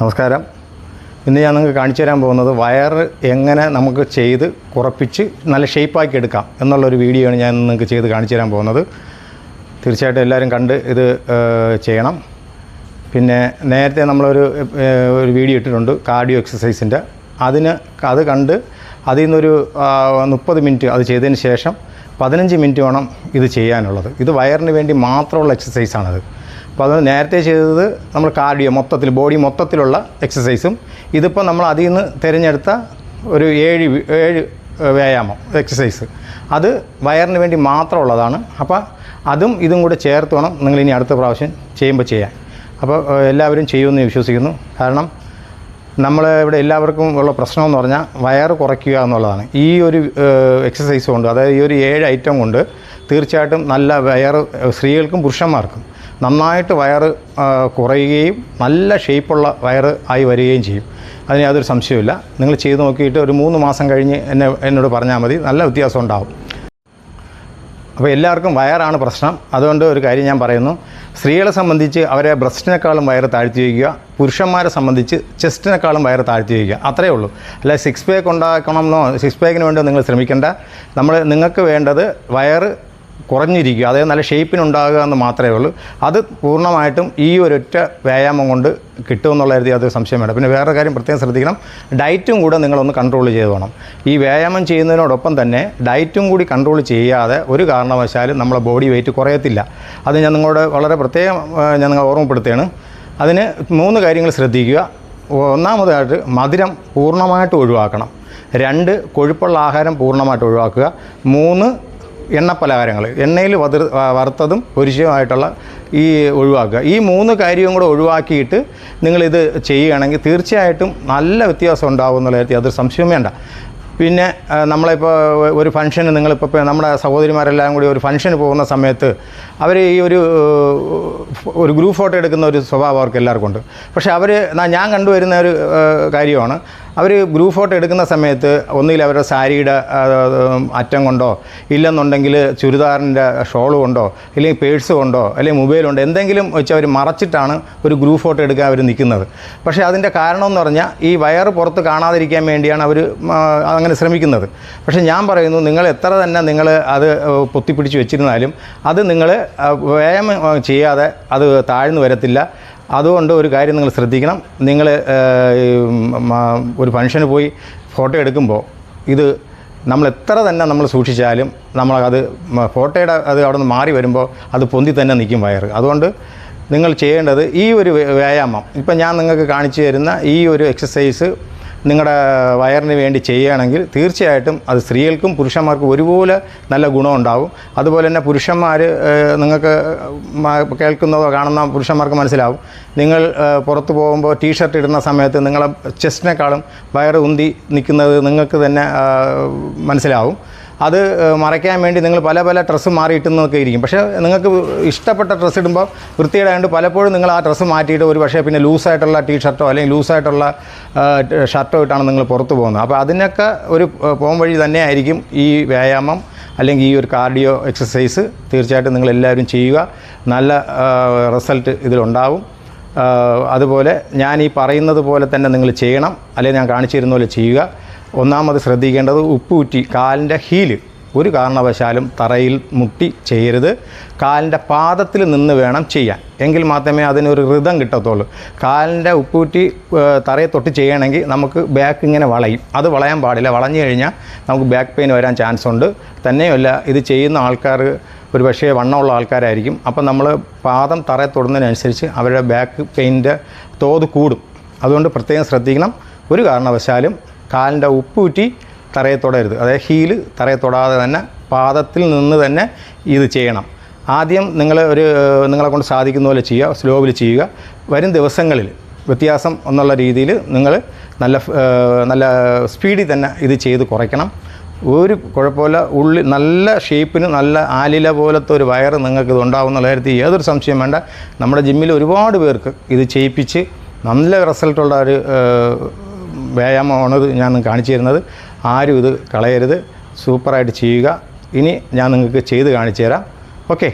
നമസ്കാരം. ഇന്ന് ഞാൻ നിങ്ങൾക്ക് കാണിച്ചു തരാൻ പോകുന്നത് വയറ് എങ്ങനെ നമുക്ക് ചെയ്ത് കുറപ്പിച്ച് നല്ല ഷേപ്പാക്കി എടുക്കാം എന്നുള്ളൊരു വീഡിയോ ആണ് ഞാൻ നിങ്ങൾക്ക് ചെയ്ത് കാണിച്ചു തരാൻ പോകുന്നത്. തീർച്ചയായിട്ടും എല്ലാവരും കണ്ട് ഇത് ചെയ്യണം. പിന്നെ നേരത്തെ നമ്മളൊരു വീഡിയോ ഇട്ടിട്ടുണ്ട് കാർഡിയോ എക്സസൈസിൻ്റെ. അത് കണ്ട് അതിൽ നിന്നൊരു 30 മിനിറ്റ് അത് ചെയ്തതിന് ശേഷം 15 മിനിറ്റ് വേണം ഇത് ചെയ്യാനുള്ളത്. ഇത് വയറിന് വേണ്ടി മാത്രമുള്ള എക്സസൈസാണത്. അപ്പോൾ അത് നേരത്തെ ചെയ്തത് നമ്മൾ കാർഡിയോ മൊത്തത്തിൽ ബോഡി മൊത്തത്തിലുള്ള എക്സസൈസും, ഇതിപ്പോൾ നമ്മൾ അതിൽ നിന്ന് തിരഞ്ഞെടുത്ത ഒരു 7 വ്യായാമം എക്സസൈസ് അത് വയറിന് വേണ്ടി മാത്രമുള്ളതാണ്. അപ്പോൾ അതും ഇതും കൂടെ ചേർത്ത് വേണം നിങ്ങളിനി അടുത്ത പ്രാവശ്യം ചെയ്യുമ്പോൾ ചെയ്യാൻ. അപ്പോൾ എല്ലാവരും ചെയ്യുമെന്ന് വിശ്വസിക്കുന്നു. കാരണം നമ്മൾ ഇവിടെ എല്ലാവർക്കും ഉള്ള പ്രശ്നമെന്ന് പറഞ്ഞാൽ വയറ് കുറയ്ക്കുക എന്നുള്ളതാണ്. ഈ ഒരു എക്സസൈസ് കൊണ്ട്, അതായത് ഈ ഒരു 7 ഐറ്റം കൊണ്ട് തീർച്ചയായിട്ടും നല്ല വയറ് സ്ത്രീകൾക്കും പുരുഷന്മാർക്കും നന്നായിട്ട് വയറ് കുറയുകയും നല്ല ഷേപ്പുള്ള വയറ് ആയി വരികയും ചെയ്യും. അതിന് യാതൊരു സംശയമില്ല. നിങ്ങൾ ചെയ്ത് നോക്കിയിട്ട് ഒരു 3 മാസം കഴിഞ്ഞ് എന്നോട് പറഞ്ഞാൽ മതി, നല്ല വ്യത്യാസം ഉണ്ടാകും. അപ്പോൾ എല്ലാവർക്കും വയറാണ് പ്രശ്നം. അതുകൊണ്ട് ഒരു കാര്യം ഞാൻ പറയുന്നു, സ്ത്രീകളെ സംബന്ധിച്ച് അവരെ ബ്രസ്റ്റിനേക്കാളും വയറ് താഴ്ത്തി വയ്ക്കുക, പുരുഷന്മാരെ സംബന്ധിച്ച് ചെസ്റ്റിനേക്കാളും വയറ് താഴ്ത്തി വയ്ക്കുക. അത്രയേ ഉള്ളൂ. അല്ല 6 പാക്ക് ഉണ്ടാക്കണമെന്നോ 6 പാക്കിന് വേണ്ടി നിങ്ങൾ ശ്രമിക്കേണ്ട. നിങ്ങൾക്ക് വേണ്ടത് വയറ് കുറഞ്ഞിരിക്കുക, അതായത് നല്ല ഷേപ്പിനുണ്ടാകുക എന്ന് മാത്രമേ ഉള്ളൂ. അത് പൂർണ്ണമായിട്ടും ഈ ഒരൊറ്റ വ്യായാമം കൊണ്ട് കിട്ടുമെന്നുള്ള കരുതി അത് സംശയം വേണ്ട. പിന്നെ വേറെ കാര്യം പ്രത്യേകം ശ്രദ്ധിക്കണം, ഡയറ്റും കൂടെ നിങ്ങളൊന്ന് കൺട്രോൾ ചെയ്ത് വേണം. ഈ വ്യായാമം ചെയ്യുന്നതിനോടൊപ്പം തന്നെ ഡയറ്റും കൂടി കൺട്രോൾ ചെയ്യാതെ ഒരു കാരണവശാലും നമ്മളെ ബോഡി വെയിറ്റ് കുറയത്തില്ല. അത് ഞാൻ നിങ്ങളോട് വളരെ പ്രത്യേകം നിങ്ങൾ ഓർമ്മപ്പെടുത്തുകയാണ്. അതിന് 3 കാര്യങ്ങൾ ശ്രദ്ധിക്കുക. ഒന്നാമതായിട്ട് മധുരം പൂർണ്ണമായിട്ട് ഒഴിവാക്കണം. 2 കൊഴുപ്പുള്ള ആഹാരം പൂർണ്ണമായിട്ട് ഒഴിവാക്കുക. 3 എണ്ണപ്പലഹാരങ്ങൾ, എണ്ണയിൽ വറുത്തതും പൊരിച്ചതുമായിട്ടുള്ള ഈ ഒഴിവാക്കുക. ഈ 3 കാര്യവും കൂടെ ഒഴിവാക്കിയിട്ട് നിങ്ങളിത് ചെയ്യുകയാണെങ്കിൽ തീർച്ചയായിട്ടും നല്ല വ്യത്യാസം ഉണ്ടാകും എന്നുള്ള കാര്യത്തിൽ അതൊരു സംശയം വേണ്ട. പിന്നെ നമ്മളിപ്പോൾ ഒരു ഫംഗ്ഷന് നിങ്ങളിപ്പോൾ നമ്മുടെ സഹോദരിമാരെല്ലാം കൂടി ഒരു ഫംഗ്ഷന് പോകുന്ന സമയത്ത് അവർ ഈ ഒരു ഗ്രൂപ്പ് ഫോട്ടോ എടുക്കുന്ന ഒരു സ്വഭാവം അവർക്ക് എല്ലാവർക്കും ഉണ്ട്. പക്ഷേ ഞാൻ കണ്ടുവരുന്ന ഒരു കാര്യമാണ്, അവർ ഗ്രൂപ്പ് ഫോട്ടോ എടുക്കുന്ന സമയത്ത് ഒന്നുകിൽ അവരുടെ സാരിയുടെ അറ്റം കൊണ്ടോ, ഇല്ലെന്നുണ്ടെങ്കിൽ ചുരിദാറിൻ്റെ ഷോൾ കൊണ്ടോ, അല്ലെങ്കിൽ പേഴ്സ് കൊണ്ടോ, അല്ലെങ്കിൽ മൊബൈൽ കൊണ്ടോ എന്തെങ്കിലും വെച്ച് അവർ മറച്ചിട്ടാണ് ഒരു ഗ്രൂപ്പ് ഫോട്ടോ എടുക്കാൻ അവർ നിൽക്കുന്നത്. പക്ഷേ അതിൻ്റെ കാരണം എന്ന് പറഞ്ഞാൽ ഈ വയറ് പുറത്ത് കാണാതിരിക്കാൻ വേണ്ടിയാണ് അവർ അങ്ങനെ ശ്രമിക്കുന്നത്. പക്ഷേ ഞാൻ പറയുന്നു, നിങ്ങൾ എത്ര തന്നെ നിങ്ങൾ അത് പൊത്തിപ്പിടിച്ച് വെച്ചിരുന്നാലും അത് നിങ്ങൾ വ്യായാമം ചെയ്യാതെ അത് താഴ്ന്നു വരത്തില്ല. അതുകൊണ്ട് ഒരു കാര്യം നിങ്ങൾ ശ്രദ്ധിക്കണം. നിങ്ങൾ ഒരു ഫംഗ്ഷന് പോയി ഫോട്ടോ എടുക്കുമ്പോൾ ഇത് നമ്മൾ എത്ര തന്നെ നമ്മൾ സൂക്ഷിച്ചാലും നമ്മളത് ഫോട്ടോയുടെ അവിടെ നിന്ന് മാറി വരുമ്പോൾ അത് പൊന്തി തന്നെ നിൽക്കും വയറ്. അതുകൊണ്ട് നിങ്ങൾ ചെയ്യേണ്ടത് ഈ ഒരു വ്യായാമം, ഇപ്പം ഞാൻ നിങ്ങൾക്ക് കാണിച്ചു തരുന്ന ഈ ഒരു എക്സസൈസ് നിങ്ങളുടെ വയറിന് വേണ്ടി ചെയ്യുകയാണെങ്കിൽ തീർച്ചയായിട്ടും അത് സ്ത്രീകൾക്കും പുരുഷന്മാർക്കും ഒരുപോലെ നല്ല ഗുണമുണ്ടാകും. അതുപോലെ തന്നെ പുരുഷന്മാർ, നിങ്ങൾക്ക് കേൾക്കുന്നതോ കാണുന്ന പുരുഷന്മാർക്ക് മനസ്സിലാവും, നിങ്ങൾ പുറത്ത് പോകുമ്പോൾ ടീഷർട്ട് ഇടുന്ന സമയത്ത് നിങ്ങളെ ചെസ്റ്റിനേക്കാളും വയറ് ഉന്തി നിൽക്കുന്നത് നിങ്ങൾക്ക് തന്നെ മനസ്സിലാവും. അത് മറയ്ക്കാൻ വേണ്ടി നിങ്ങൾ പല ഡ്രസ്സ് മാറിയിട്ടുന്നതൊക്കെ ഇരിക്കും. പക്ഷേ നിങ്ങൾക്ക് ഇഷ്ടപ്പെട്ട ഡ്രസ്സ് ഇടുമ്പോൾ വൃത്തികേടായതുകൊണ്ട് പലപ്പോഴും നിങ്ങൾ ആ ഡ്രസ്സ് മാറ്റിയിട്ട് ഒരു പക്ഷേ പിന്നെ ലൂസായിട്ടുള്ള ടീഷർട്ടോ അല്ലെങ്കിൽ ലൂസായിട്ടുള്ള ഷർട്ടോ ഇട്ടാണ് നിങ്ങൾ പുറത്ത് പോകുന്നത്. അപ്പോൾ അതിനൊക്കെ ഒരു പോം വഴി തന്നെയായിരിക്കും ഈ വ്യായാമം അല്ലെങ്കിൽ ഈ ഒരു കാർഡിയോ എക്സസൈസ്. തീർച്ചയായിട്ടും നിങ്ങളെല്ലാവരും ചെയ്യുക, നല്ല റിസൾട്ട് ഇതിലുണ്ടാവും. അതുപോലെ ഞാൻ ഈ പറയുന്നത് പോലെ തന്നെ നിങ്ങൾ ചെയ്യണം, അല്ലെങ്കിൽ ഞാൻ കാണിച്ചു തരുന്ന പോലെ ചെയ്യുക. ഒന്നാമത് ശ്രദ്ധിക്കേണ്ടത്, ഉപ്പൂറ്റി കാലിൻ്റെ ഹീല് ഒരു കാരണവശാലും തറയിൽ മുട്ടി ചെയ്യരുത്. കാലിൻ്റെ പാദത്തിൽ നിന്ന് വേണം ചെയ്യാൻ, എങ്കിൽ മാത്രമേ അതിനൊരു ഋതം കിട്ടത്തുള്ളൂ. കാലിൻ്റെ ഉപ്പൂറ്റി തറയെ തൊട്ട് ചെയ്യണമെങ്കിൽ നമുക്ക് ബാക്ക് ഇങ്ങനെ വളയും. അത് വളയാൻ പാടില്ല. വളഞ്ഞു കഴിഞ്ഞാൽ നമുക്ക് ബാക്ക് പെയിൻ വരാൻ ചാൻസ് ഉണ്ട്. തന്നെയല്ല, ഇത് ചെയ്യുന്ന ആൾക്കാർ ഒരു പക്ഷേ വണ്ണമുള്ള ആൾക്കാരായിരിക്കും. അപ്പം നമ്മൾ പാദം തറയെ തൊടുന്നതിനനുസരിച്ച് അവരുടെ ബാക്ക് പെയിൻ്റെ തോത് കൂടും. അതുകൊണ്ട് പ്രത്യേകം ശ്രദ്ധിക്കണം. ഒരു കാരണവശാലും കാലിൻ്റെ ഉപ്പൂറ്റി തറയെ തൊടരുത്. അതായത് ഹീല് തറയെ തൊടാതെ തന്നെ പാദത്തിൽ നിന്ന് തന്നെ ഇത് ചെയ്യണം. ആദ്യം നിങ്ങളെ കൊണ്ട് സാധിക്കുന്ന പോലെ ചെയ്യുക, സ്ലോവിൽ ചെയ്യുക. വരും ദിവസങ്ങളിൽ വ്യത്യാസം എന്നുള്ള രീതിയിൽ നിങ്ങൾ നല്ല സ്പീഡിൽ തന്നെ ഇത് ചെയ്ത് കുറയ്ക്കണം. ഒരു കുഴപ്പമില്ല. നല്ല ഷേപ്പിന് നല്ല ആലില പോലത്തെ ഒരു വയറ് നിങ്ങൾക്ക് ഇത് ഉണ്ടാകുന്ന കാര്യത്തിൽ യാതൊരു സംശയം വേണ്ട. നമ്മുടെ ജിമ്മിൽ ഒരുപാട് പേർക്ക് ഇത് ചെയ്യിപ്പിച്ച് നല്ല റിസൾട്ടുള്ള ഒരു വ്യായാമമാണിത് ഞാൻ കാണിച്ചു തരുന്നത്. ആരും ഇത് കളയരുത്, സൂപ്പറായിട്ട് ചെയ്യുക. ഇനി ഞാൻ നിങ്ങൾക്ക് ചെയ്ത് കാണിച്ചു തരാം. ഓക്കെ.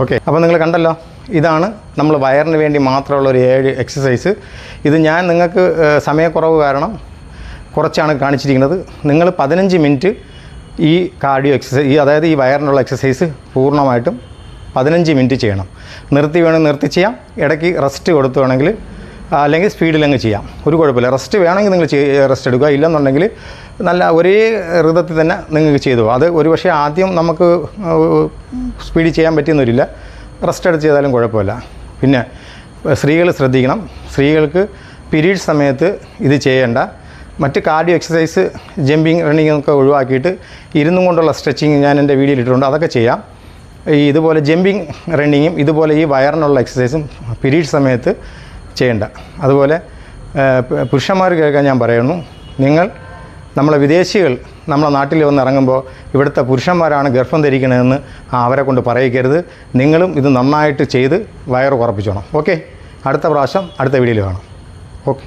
ഓക്കെ, അപ്പോൾ നിങ്ങൾ കണ്ടല്ലോ, ഇതാണ് നമ്മൾ വയറിന് വേണ്ടി മാത്രമുള്ള ഒരു 7 എക്സസൈസ്. ഇത് ഞാൻ നിങ്ങൾക്ക് സമയക്കുറവ് കാരണം കുറച്ചാണ് കാണിച്ചിരിക്കുന്നത്. നിങ്ങൾ 15 മിനിറ്റ് ഈ കാർഡിയോ എക്സസൈസ്, അതായത് ഈ വയറിനുള്ള എക്സസൈസ് പൂർണ്ണമായിട്ടും 15 മിനിറ്റ് ചെയ്യണം. നിർത്തി വേണമെങ്കിൽ നിർത്തി ചെയ്യാം, ഇടയ്ക്ക് റെസ്റ്റ് കൊടുത്തു വേണമെങ്കിൽ, അല്ലെങ്കിൽ സ്പീഡിലങ്ങ് ചെയ്യാം, ഒരു കുഴപ്പമില്ല. റെസ്റ്റ് വേണമെങ്കിൽ നിങ്ങൾ റെസ്റ്റ് എടുക്കുക, ഇല്ലെന്നുണ്ടെങ്കിൽ നല്ല ഒരേ ഋതത്തിൽ തന്നെ നിങ്ങൾക്ക് ചെയ്തു പോകും. അത് ഒരുപക്ഷെ ആദ്യം നമുക്ക് സ്പീഡിൽ ചെയ്യാൻ പറ്റിയെന്നില്ല, റെസ്റ്റ് എടുത്ത് ചെയ്താലും കുഴപ്പമില്ല. പിന്നെ സ്ത്രീകൾ ശ്രദ്ധിക്കണം, സ്ത്രീകൾക്ക് പീരീഡ് സമയത്ത് ഇത് ചെയ്യേണ്ട. മറ്റ് കാർഡിയോ എക്സസൈസ്, ജമ്പിങ്, റണ്ണിങ് ഒക്കെ ഒഴിവാക്കിയിട്ട് ഇരുന്നും കൊണ്ടുള്ള സ്ട്രെച്ചിങ് ഞാൻ എൻ്റെ വീഡിയോയിൽ ഇട്ടിട്ടുണ്ട്, അതൊക്കെ ചെയ്യാം. ഇതുപോലെ ജമ്പിങ്, റണ്ണിങ്ങും ഇതുപോലെ ഈ വയറിനുള്ള എക്സസൈസും പീരീഡ് സമയത്ത് ചെയ്യേണ്ട. അതുപോലെ പുരുഷന്മാർ കേൾക്കാൻ ഞാൻ പറയുന്നു, നമ്മളെ വിദേശികൾ നമ്മളെ നാട്ടിൽ വന്ന് ഇറങ്ങുമ്പോൾ ഇവിടുത്തെ പുരുഷന്മാരാണ് ഗർഭം ധരിക്കണമെന്ന് അവരെ കൊണ്ട് പറയിക്കരുത്. നിങ്ങളും ഇത് നന്നായിട്ട് ചെയ്ത് വയറ് കുറപ്പിച്ചോണം. ഓക്കെ, അടുത്ത പ്രാവശ്യം അടുത്ത വീഡിയോയിൽ കാണാം. ഓക്കെ.